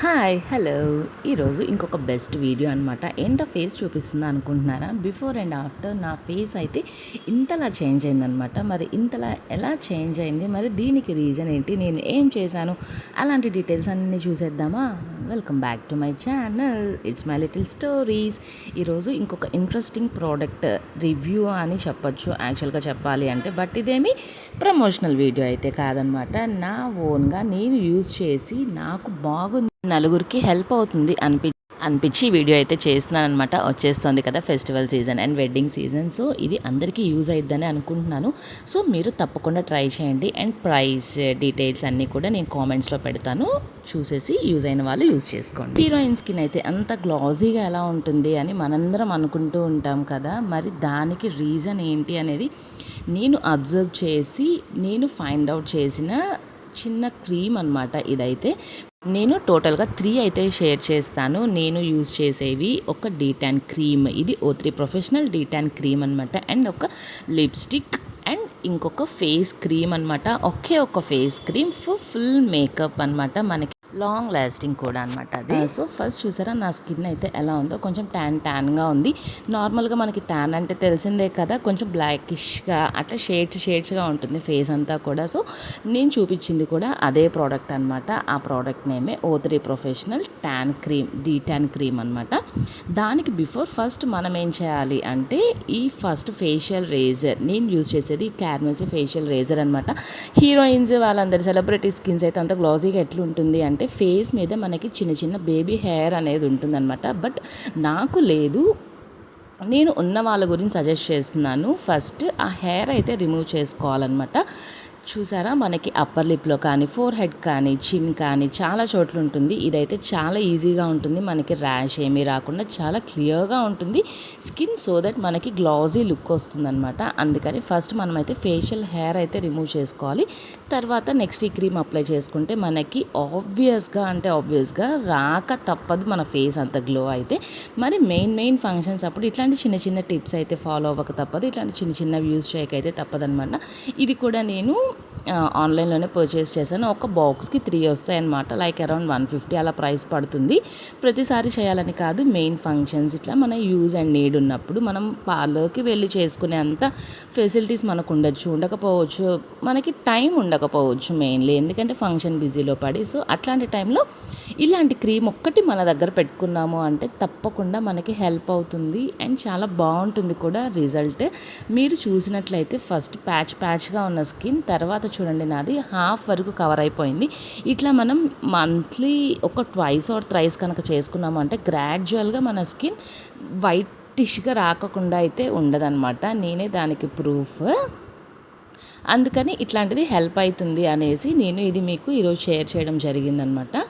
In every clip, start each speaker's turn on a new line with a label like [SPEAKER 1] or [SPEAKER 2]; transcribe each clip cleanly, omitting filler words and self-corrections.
[SPEAKER 1] Hi hello ఈరోజు ఇంకొక best video అనమాట. ఏంటో ఫేస్ చూపిస్తుందా అనుకుంటున్నారా? బిఫోర్ అండ్ ఆఫ్టర్ నా ఫేస్ అయితే ఇంతలా చేంజ్ అయిందనమాట. మరి ఇంతలా ఎలా చేంజ్ అయింది, మరి దీనికి రీజన్ ఏంటి, నేను ఏం చేశాను, అలాంటి డీటెయిల్స్ అన్నీ చూసేద్దామా? Welcome back to my channel, it's my little stories. ఈరోజు ఇంకొక ఇంట్రెస్టింగ్ ప్రోడక్ట్ రివ్యూ అని చెప్పొచ్చు యాక్చువల్గా చెప్పాలి అంటే. బట్ ఇదేమి ప్రమోషనల్ వీడియో అయితే కాదనమాట. నా ఓన్గా నేను యూజ్ చేసి నాకు బాగుంది, నలుగురికి హెల్ప్ అవుతుంది అనిపించి వీడియో అయితే చేస్తున్నాను అనమాట. వచ్చేస్తుంది కదా festival season and wedding season, so ఇది అందరికీ యూజ్ అయిద్దని అనుకుంటున్నాను. సో మీరు తప్పకుండా ట్రై చేయండి అండ్ ప్రైస్ డీటెయిల్స్ అన్నీ కూడా నేను కామెంట్స్లో పెడతాను, చూసేసి యూజ్ అయిన వాళ్ళు యూజ్ చేసుకోండి. హీరోయిన్ స్కిన్ అయితే అంత గ్లాజీగా ఎలా ఉంటుంది అని మనందరం అనుకుంటూ ఉంటాం కదా, మరి దానికి రీజన్ ఏంటి అనేది నేను అబ్జర్వ్ చేసి నేను ఫైండ్ అవుట్ చేసిన చిన్న క్రీమ్ అనమాట ఇదైతే. నేను టోటల్గా 3 అయితే షేర్ చేస్తాను. నేను యూజ్ చేసేవి ఒక డీటాన్ క్రీమ్, ఇది O3 ప్రొఫెషనల్ డీటాన్ క్రీమ్ అనమాట, అండ్ ఒక లిప్స్టిక్ అండ్ ఇంకొక ఫేస్ క్రీమ్ అనమాట. ఒకే ఒక face cream for full makeup అనమాట, మనకి లాంగ్ లాస్టింగ్ కూడా అనమాట అది. సో ఫస్ట్ చూసారా నా స్కిన్ అయితే ఎలా ఉందో, కొంచెం ట్యాన్గా ఉంది. నార్మల్గా మనకి ట్యాన్ అంటే తెలిసిందే కదా, కొంచెం బ్లాకిష్గా అట్లా షేడ్స్గా ఉంటుంది ఫేస్ అంతా కూడా. సో నేను చూపించింది కూడా అదే ప్రోడక్ట్ అనమాట. ఆ ప్రోడక్ట్ నేమే O3 professional tan cream, D tan cream అనమాట. దానికి బిఫోర్ ఫస్ట్ మనం ఏం చేయాలి అంటే, ఈ ఫస్ట్ ఫేషియల్ రేజర్ నేను యూజ్ చేసేది క్యార్మెసీ ఫేషియల్ రేజర్ అనమాట. హీరోయిన్స్ వాళ్ళందరి సెలబ్రిటీ స్కిన్స్ అయితే అంత గ్లాజీగా ఎట్లుంటుంది అంటే, ఫేస్ మీద మనకి చిన్న చిన్న బేబీ హెయిర్ అనేది ఉంటుందన్నమాట. బట్ నాకు లేదు, నేను ఉన్న వాళ్ళ గురించి సజెస్ట్ చేస్తున్నాను. ఫస్ట్ ఆ హెయిర్ అయితే రిమూవ్ చేసుకోవాలన్నమాట. చూసారా, మనకి అప్పర్ లిప్లో కానీ, ఫోర్ హెడ్ కానీ, చిన్ కానీ చాలా చోట్ల ఉంటుంది. ఇదైతే చాలా ఈజీగా ఉంటుంది, మనకి ర్యాష్ ఏమీ రాకుండా చాలా క్లియర్గా ఉంటుంది స్కిన్, సో దట్ మనకి గ్లాజీ లుక్ వస్తుందన్నమాట. అందుకని ఫస్ట్ మనమైతే ఫేషియల్ హెయిర్ అయితే రిమూవ్ చేసుకోవాలి. తర్వాత నెక్స్ట్ ఈ క్రీమ్ అప్లై చేసుకుంటే మనకి ఆబ్వియస్గా రాక తప్పదు మన ఫేస్ అంత గ్లో అయితే. మరి మెయిన్ ఫంక్షన్స్ అప్పుడు ఇట్లాంటి చిన్న చిన్న టిప్స్ అయితే ఫాలో అవ్వక తప్పదు, ఇట్లాంటి చిన్న యూజ్ చేయకైతే తప్పదనమాట. ఇది కూడా నేను ఆన్లైన్లోనే పర్చేస్ చేశాను. ఒక బాక్స్కి 3 వస్తాయి అనమాట, లైక్ అరౌండ్ 150 అలా ప్రైస్ పడుతుంది. ప్రతిసారి చేయాలని కాదు, మెయిన్ ఫంక్షన్స్ ఇట్లా మన యూజ్ అండ్ నీడ్ ఉన్నప్పుడు మనం పార్లర్కి వెళ్ళి చేసుకునే అంత ఫెసిలిటీస్ మనకు ఉండకపోవచ్చు, మనకి టైం ఉండకపోవచ్చు మెయిన్లీ, ఎందుకంటే ఫంక్షన్ బిజీలో పడి. సో అట్లాంటి టైంలో ఇలాంటి క్రీమ్ ఒక్కటి మన దగ్గర పెట్టుకున్నాము అంటే తప్పకుండా మనకి హెల్ప్ అవుతుంది అండ్ చాలా బాగుంటుంది కూడా రిజల్ట్. మీరు చూసినట్లయితే ఫస్ట్ ప్యాచ్గా ఉన్న స్కిన్, తర్వాత చూడండి నాది హాఫ్ వరకు కవర్ అయిపోయింది. ఇట్లా మనం మంత్లీ ఒక ట్వైస్ ఆర్ థ్రైస్ కనుక చేసుకున్నాము అంటే గ్రాడ్యువల్గా మన స్కిన్ వైటిష్గా రాకుండా అయితే ఉండదన్నమాట. నేనే దానికి ప్రూఫ్. అందుకని ఇట్లాంటిది హెల్ప్ అవుతుంది అనేసి నేను ఇది మీకు ఈరోజు షేర్ చేయడం జరిగిందనమాట.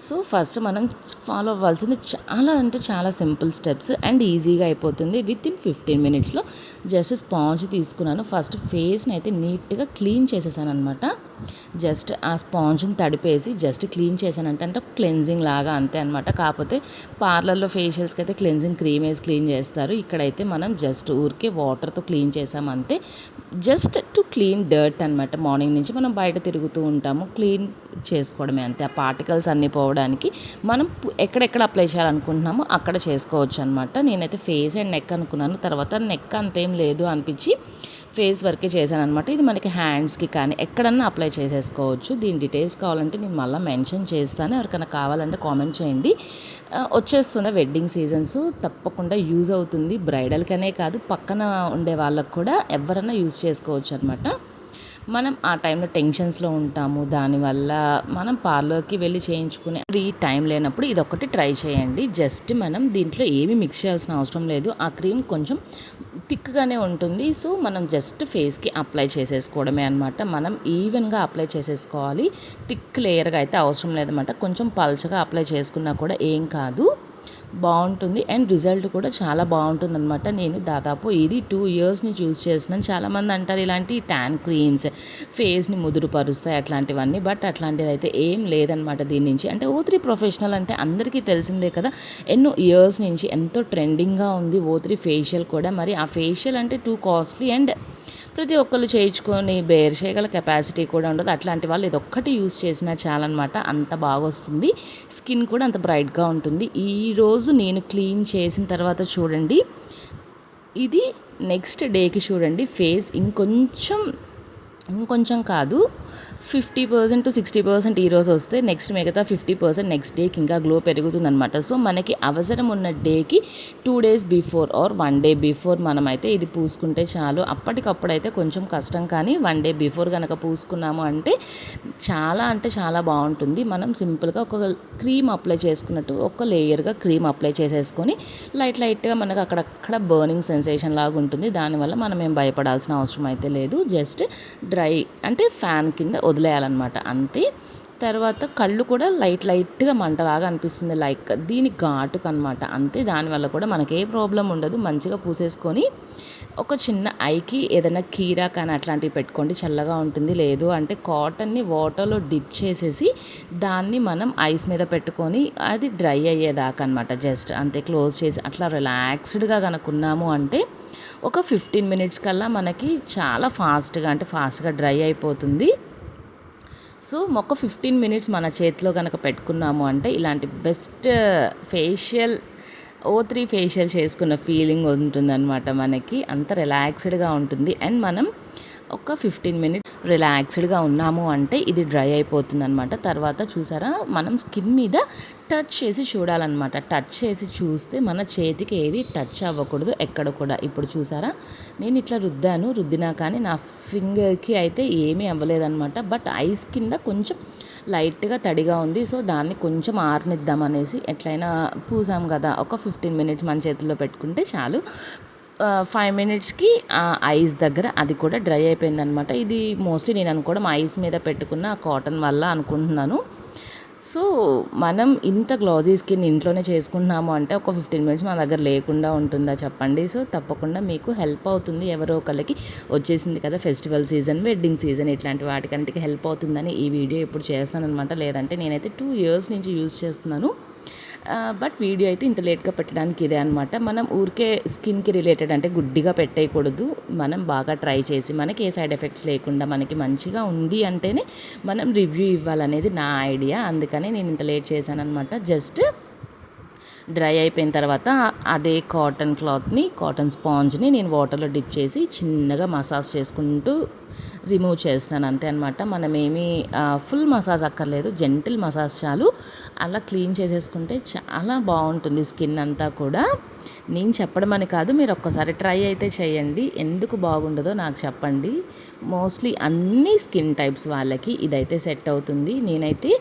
[SPEAKER 1] సో ఫస్ట్ మనం ఫాలో అవ్వాల్సింది చాలా సింపుల్ స్టెప్స్ అండ్ ఈజీగా అయిపోతుంది. విత్ ఇన్ 15 మినిట్స్లో జస్ట్ స్పాంజ్ తీసుకున్నాను. ఫస్ట్ ఫేస్ని అయితే నీట్గా క్లీన్ చేసేసాను అనమాట. జస్ట్ ఆ స్పాంజ్ని తడిపేసి జస్ట్ క్లీన్ చేశానంటే అంటే క్లెన్జింగ్ లాగా అంతే అనమాట. కాకపోతే పార్లర్లో ఫేషియల్స్కి అయితే క్లెన్జింగ్ క్రీమ్ వేసి క్లీన్ చేస్తారు, ఇక్కడైతే మనం జస్ట్ ఊరికే వాటర్తో క్లీన్ చేసామంతే. జస్ట్ టు క్లీన్ డర్ట్ అనమాట. మార్నింగ్ నుంచి మనం బయట తిరుగుతూ ఉంటాము, క్లీన్ చేసుకోవడమే అంతే. ఆ పార్టికల్స్ అన్నీ పోవడానికి మనం ఎక్కడెక్కడ అప్లై చేయాలనుకుంటున్నామో అక్కడ చేసుకోవచ్చు అనమాట. నేనైతే ఫేస్ అండ్ నెక్ అనుకున్నాను, తర్వాత నెక్ అంతేం లేదు అనిపించి ఫేస్ వరకే చేశాను అనమాట. ఇది మనకి హ్యాండ్స్కి కానీ ఎక్కడన్నా అప్లై చేసేసుకోవచ్చు. దీని డీటెయిల్స్ కావాలంటే నేను మళ్ళీ మెన్షన్ చేస్తాను, ఎవరికైనా కావాలంటే కామెంట్ చేయండి. వచ్చేస్తున్న వెడ్డింగ్ సీజన్స్ తప్పకుండా యూజ్ అవుతుంది, బ్రైడల్కనే కాదు పక్కన ఉండే వాళ్ళకు కూడా ఎవరైనా యూజ్ చేసుకోవచ్చు అనమాట. మనం ఆ టైంలో టెన్షన్స్లో ఉంటాము, దానివల్ల మనం పార్లర్కి వెళ్ళి చేయించుకునే ఫ్రీ టైం లేనప్పుడు ఇదొకటి ట్రై చేయండి. జస్ట్ మనం దీంట్లో ఏమీ మిక్స్ చేయాల్సిన అవసరం లేదు. ఆ క్రీమ్ కొంచెం థిక్గానే ఉంటుంది, సో మనం జస్ట్ ఫేస్కి అప్లై చేసేసుకోవడమే అనమాట. మనం ఈవెన్గా అప్లై చేసేసుకోవాలి, థిక్ లేయర్గా అయితే అవసరం లేదన్నమాట. కొంచెం పల్చగా అప్లై చేసుకున్నా కూడా ఏం కాదు, బాగుంటుంది అండ్ రిజల్ట్ కూడా చాలా బాగుంటుంది అనమాట. నేను దాదాపు ఇది 2 ఇయర్స్ నుంచి యూజ్ చేస్తున్నాను. చాలామంది అంటారు ఇలాంటి ట్యాన్ క్రీమ్స్ ఫేస్ని ముదురుపరుస్తాయి అట్లాంటివన్నీ, బట్ అట్లాంటిది అయితే ఏం లేదనమాట దీని నుంచి. అంటే O3 ప్రొఫెషనల్ అంటే అందరికీ తెలిసిందే కదా, ఎన్నో ఇయర్స్ నుంచి ఎంతో ట్రెండింగ్గా ఉంది O3 ఫేషియల్ కూడా. మరి ఆ ఫేషియల్ అంటే టూ కాస్ట్లీ అండ్ ప్రతి ఒక్కళ్ళు చేయించుకొని బేర్ చేయగల కెపాసిటీ కూడా ఉండదు. అట్లాంటి వాళ్ళు ఇదొక్కటి యూస్ చేసినా చాలన్నమాట, అంత బాగా వస్తుంది. స్కిన్ కూడా అంత బ్రైట్గా ఉంటుంది. ఈరోజు నేను క్లీన్ చేసిన తర్వాత చూడండి, ఇది నెక్స్ట్ డేకి చూడండి ఫేస్ ఇంకొంచెం కాదు 50% to 60% ఈరోజు వస్తే నెక్స్ట్ మిగతా 50% నెక్స్ట్ డేకి ఇంకా గ్లో పెరుగుతుందనమాట. సో మనకి అవసరం ఉన్న డేకి 2 days before or 1 day before మనమైతే ఇది పూసుకుంటే చాలు. అప్పటికప్పుడైతే కొంచెం కష్టం, కానీ 1 day బిఫోర్ కనుక పూసుకున్నాము అంటే చాలా బాగుంటుంది. మనం సింపుల్గా ఒక క్రీమ్ అప్లై చేసుకున్నట్టు ఒక లేయర్గా క్రీమ్ అప్లై చేసేసుకొని లైట్గా మనకు అక్కడక్కడ బర్నింగ్ సెన్సేషన్ లాగా ఉంటుంది. దానివల్ల మనం ఏం భయపడాల్సిన అవసరం అయితే లేదు. జస్ట్ డ్రై అంటే ఫ్యాన్ కింద వదిలేయాలన్నమాట, అంతే. తర్వాత కళ్ళు కూడా లైట్గా మంటలాగా అనిపిస్తుంది, లైక్ దీని ఘాటుకు అనమాట, అంతే. దానివల్ల కూడా మనకి ఏ ప్రాబ్లం ఉండదు. మంచిగా పూసేసుకొని ఒక చిన్న ఐకి ఏదైనా కీరా కానీ అట్లాంటివి పెట్టుకోండి, చల్లగా ఉంటుంది. లేదు అంటే కాటన్ని వాటర్లో డిప్ చేసేసి దాన్ని మనం ఐస్ మీద పెట్టుకొని అది డ్రై అయ్యేదాకా అనమాట, జస్ట్ అంతే. క్లోజ్ చేసి అట్లా రిలాక్స్డ్గా కనుక్కున్నాము అంటే ఒక 15 minutes కల్లా మనకి చాలా ఫాస్ట్గా డ్రై అయిపోతుంది. సో ఒక 15 minutes మన చేతిలో కనుక పెట్టుకున్నాము అంటే ఇలాంటి బెస్ట్ ఫేషియల్ O3 ఫేషియల్ చేసుకున్న ఫీలింగ్ ఉంటుందన్నమాట. మనకి అంత రిలాక్స్డ్గా ఉంటుంది. అండ్ మనం ఒక 15 minutes రిలాక్స్డ్గా ఉన్నాము అంటే ఇది డ్రై అయిపోతుంది అనమాట. తర్వాత చూసారా, మనం స్కిన్ మీద టచ్ చేసి చూడాలన్నమాట. టచ్ చేసి చూస్తే మన చేతికి ఏది టచ్ అవ్వకూడదు ఎక్కడ కూడా. ఇప్పుడు చూసారా, నేను ఇట్లా రుద్దినా కానీ నా ఫింగర్కి అయితే ఏమీ అవ్వలేదన్నమాట. బట్ ఐస్ కింద కొంచెం లైట్గా తడిగా ఉంది. సో దాన్ని కొంచెం ఆరనిద్దామనేసి ఎట్లయినా పూసాం కదా, ఒక 15 minutes మన చేతిలో పెట్టుకుంటే చాలు. 5 minutesకి ఐస్ దగ్గర అది కూడా డ్రై అయిపోయిందనమాట. ఇది మోస్ట్లీ నేను అనుకోవడం ఐస్ మీద పెట్టుకున్న కాటన్ వల్ల అనుకుంటున్నాను. సో మనం ఇంత గ్లాజీ స్కిన్ ఇంట్లోనే చేసుకుంటున్నాము అంటే ఒక 15 minutes మన దగ్గర లేకుండా ఉంటుందా చెప్పండి. సో తప్పకుండా మీకు హెల్ప్ అవుతుంది. ఎవరో ఒకళ్ళకి వచ్చేసింది కదా ఫెస్టివల్ సీజన్, వెడ్డింగ్ సీజన్, ఇట్లాంటి వాటికంటికి హెల్ప్ అవుతుందని ఈ వీడియో ఇప్పుడు చేస్తాను అనమాట. లేదంటే నేనైతే 2 years నుంచి యూజ్ చేస్తున్నాను. బట్ వీడియో అయితే ఇంత లేట్గా పెట్టడానికి ఇదే అనమాట. మనం ఊరికే స్కిన్కి రిలేటెడ్ అంటే గుడ్డిగా పెట్టేయకూడదు. మనం బాగా ట్రై చేసి మనకి ఏ సైడ్ ఎఫెక్ట్స్ లేకుండా మనకి మంచిగా ఉంది అంటేనే మనం రివ్యూ ఇవ్వాలనేది నా ఐడియా. అందుకని నేను ఇంత లేట్ చేశాను అనమాట. జస్ట్ డ్రై అయిపోయిన తర్వాత అదే కాటన్ స్పాంజ్ని నేను వాటర్లో డిప్ చేసి చిన్నగా మసాజ్ చేసుకుంటూ రిమూవ్ చేస్తున్నాను, అంతే అనమాట. మనమేమి ఫుల్ మసాజ్ అక్కర్లేదు, జెంటిల్ మసాజ్ చాలు. అలా క్లీన్ చేసేసుకుంటే చాలా బాగుంటుంది స్కిన్ అంతా కూడా. నేను చెప్పడం అని కాదు, మీరు ఒక్కసారి ట్రై అయితే చేయండి. ఎందుకు బాగుండదో నాకు చెప్పండి. మోస్ట్లీ అన్ని స్కిన్ టైప్స్ వాళ్ళకి ఇదైతే సెట్ అవుతుంది. నేనైతే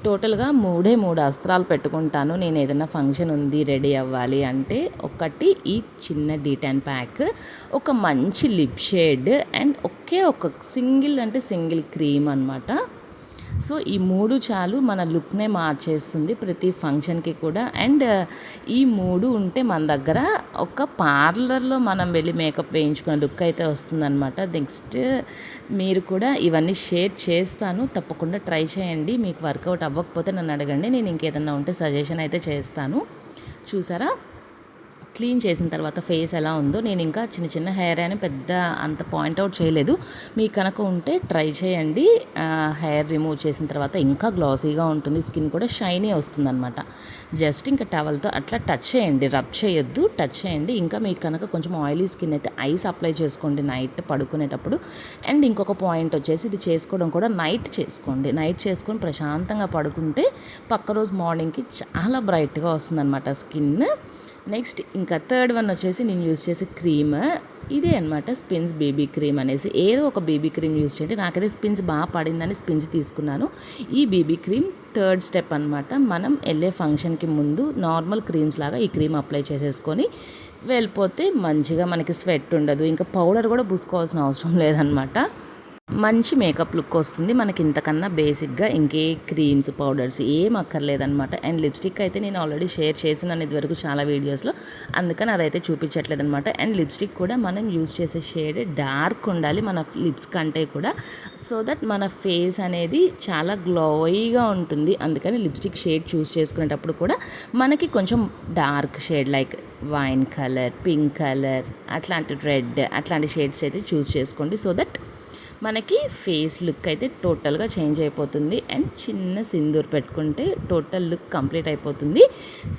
[SPEAKER 1] టోటల్గా 3 అస్త్రాలు పెట్టుకుంటాను. నేను ఏదైనా ఫంక్షన్ ఉంది, రెడీ అవ్వాలి అంటే, ఒకటి ఈ చిన్న D10 ప్యాక్, ఒక మంచి లిప్ షేడ్, అండ్ ఒక సింగిల్ క్రీమ్ అనమాట. సో ఈ 3 చాలు, మన లుక్నే మార్చేస్తుంది ప్రతి ఫంక్షన్కి కూడా. అండ్ ఈ 3 ఉంటే మన దగ్గర ఒక పార్లర్లో మనం వెళ్ళి మేకప్ వేయించుకునే లుక్ అయితే వస్తుందన్నమాట. నెక్స్ట్ మీరు కూడా ఇవన్నీ షేర్ చేస్తాను, తప్పకుండా ట్రై చేయండి. మీకు వర్కౌట్ అవ్వకపోతే నన్ను అడగండి, నేను ఇంకేదన్నా ఉంటే సజెషన్ అయితే చేస్తాను. చూసారా, క్లీన్ చేసిన తర్వాత ఫేస్ ఎలా ఉందో. నేను ఇంకా చిన్న హెయిర్ అని పెద్ద అంత పాయింట్అవుట్ చేయలేదు. మీకు కనుక ఉంటే ట్రై చేయండి. హెయిర్ రిమూవ్ చేసిన తర్వాత ఇంకా గ్లాసీగా ఉంటుంది, స్కిన్ కూడా షైనీ వస్తుందన్నమాట. జస్ట్ ఇంకా టవల్తో అట్లా టచ్ చేయండి, రబ్ చేయొద్దు, టచ్ చేయండి. ఇంకా మీకు కనుక కొంచెం ఆయిలీ స్కిన్ అయితే ఐస్ అప్లై చేసుకోండి నైట్ పడుకునేటప్పుడు. అండ్ ఇంకొక పాయింట్ వచ్చేసి, ఇది చేసుకోవడం కూడా నైట్ చేసుకోండి. నైట్ చేసుకొని ప్రశాంతంగా పడుకుంటే పక్క రోజు మార్నింగ్కి చాలా బ్రైట్గా వస్తుందన్నమాట స్కిన్. నెక్స్ట్ ఇంకా థర్డ్ వన్ వచ్చేసి నేను యూస్ చేసే క్రీమ్ ఇదే అనమాట, స్పిన్స్ బేబీ క్రీమ్ అనేసి. ఏదో ఒక బేబీ క్రీమ్ యూస్ చేయండి. నాకైతే స్పిన్స్ బాగా పడిందని స్పిన్స్ తీసుకున్నాను. ఈ బేబీ క్రీమ్ థర్డ్ స్టెప్ అనమాట. మనం వెళ్ళే ఫంక్షన్కి ముందు నార్మల్ క్రీమ్స్ లాగా ఈ క్రీమ్ అప్లై చేసేసుకొని వెళ్ళిపోతే మంచిగా మనకి స్వెట్ ఉండదు. ఇంకా పౌడర్ కూడా పూసుకోవాల్సిన అవసరం లేదనమాట. మంచి మేకప్ లుక్ వస్తుంది మనకి. ఇంతకన్నా బేసిక్గా ఇంకే క్రీమ్స్, పౌడర్స్ ఏం అక్కర్లేదనమాట. అండ్ లిప్స్టిక్ అయితే నేను ఆల్రెడీ షేర్ చేస్తున్నాను ఇదివరకు చాలా వీడియోస్లో, అందుకని అదైతే చూపించట్లేదు అనమాట. అండ్ లిప్స్టిక్ కూడా మనం యూజ్ చేసే షేడ్ డార్క్ ఉండాలి మన లిప్స్ కంటే కూడా, సో దట్ మన ఫేస్ అనేది చాలా గ్లోయిగా ఉంటుంది. అందుకని లిప్స్టిక్ షేడ్ చూస్ చేసుకునేటప్పుడు కూడా మనకి కొంచెం dark shade like wine colour, pink colour, అట్లాంటి రెడ్ అట్లాంటి షేడ్స్ అయితే చూస్ చేసుకోండి. సో దట్ మనకి ఫేస్ లుక్ అయితే టోటల్గా చేంజ్ అయిపోతుంది. అండ్ చిన్న సింధూర్ పెట్టుకుంటే టోటల్ లుక్ కంప్లీట్ అయిపోతుంది.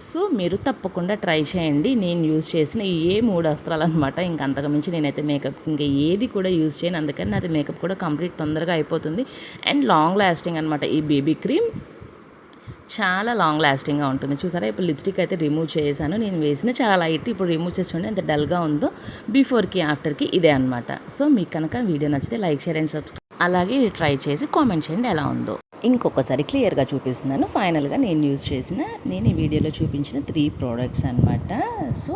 [SPEAKER 1] సో మీరు తప్పకుండా ట్రై చేయండి. నేను యూజ్ చేసిన ఏ 3 అస్త్రాలు అనమాట. ఇంక అంతకుమించి నేనైతే మేకప్ ఇంకా ఏది కూడా యూజ్ చేయను. అందుకని నాది మేకప్ కూడా కంప్లీట్ తొందరగా అయిపోతుంది. అండ్ లాంగ్ లాస్టింగ్ అనమాట ఈ బేబీ క్రీమ్. చాలా లాంగ్ లాస్టింగ్గా ఉంటుంది. చూసారా ఇప్పుడు లిప్స్టిక్ అయితే రిమూవ్ చేశాను. నేను వేసిన చాలా లైట్. ఇప్పుడు రిమూవ్ చేసి చూడండి ఎంత డల్గా ఉందో. బిఫోర్కి ఆఫ్టర్కి ఇదే అనమాట. సో మీకు కనుక వీడియో నచ్చితే లైక్, షేర్ అండ్ సబ్స్క్రైబ్, అలాగే ఇది ట్రై చేసి కామెంట్ చేయండి ఎలా ఉందో. ఇంకొకసారి క్లియర్గా చూపిస్తున్నాను. ఫైనల్గా నేను ఈ వీడియోలో చూపించిన 3 ప్రోడక్ట్స్ అనమాట. సో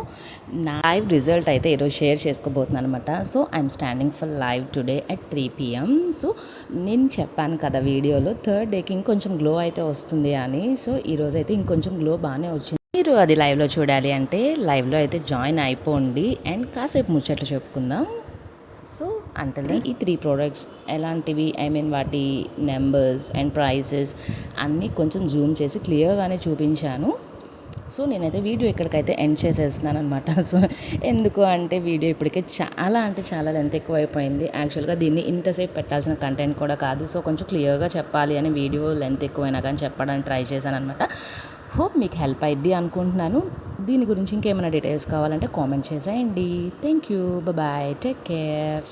[SPEAKER 1] నా లైవ్ రిజల్ట్ అయితే ఈరోజు షేర్ చేసుకోబోతున్నాను అనమాట. So I'm standing for live today at 3 PM. So నేను చెప్పాను కదా వీడియోలో 3rd డేకి ఇంకొంచెం గ్లో అయితే వస్తుంది అని. సో ఈరోజు అయితే ఇంకొంచెం గ్లో బాగానే వచ్చింది. మీరు అది లైవ్లో చూడాలి అంటే లైవ్లో అయితే జాయిన్ అయిపోండి అండ్ కాసేపు ముచ్చట్లు చెప్పుకుందాం. సో అంటే ఈ 3 ప్రోడక్ట్స్ ఎలాంటివి, వాటి నెంబర్స్ అండ్ ప్రైసెస్ అన్నీ కొంచెం జూమ్ చేసి క్లియర్గానే చూపించాను. సో నేనైతే వీడియో ఇక్కడికైతే ఎండ్ చేసేస్తున్నాను అనమాట. సో ఎందుకు అంటే వీడియో ఇప్పటికే చాలా లెంత్ ఎక్కువైపోయింది. యాక్చువల్గా దీన్ని ఇంతసేపు పెట్టాల్సిన కంటెంట్ కూడా కాదు. సో కొంచెం క్లియర్గా చెప్పాలి అని వీడియో లెంత్ ఎక్కువైనా కానీ చెప్పడానికి ట్రై చేశాను అనమాట. హోప్ మీకు హెల్ప్ అయింది అనుకుంటున్నాను. దీని గురించి ఇంకేమైనా డీటెయిల్స్ కావాలంటే కామెంట్ చేసేయండి. Thank you, bye, take care.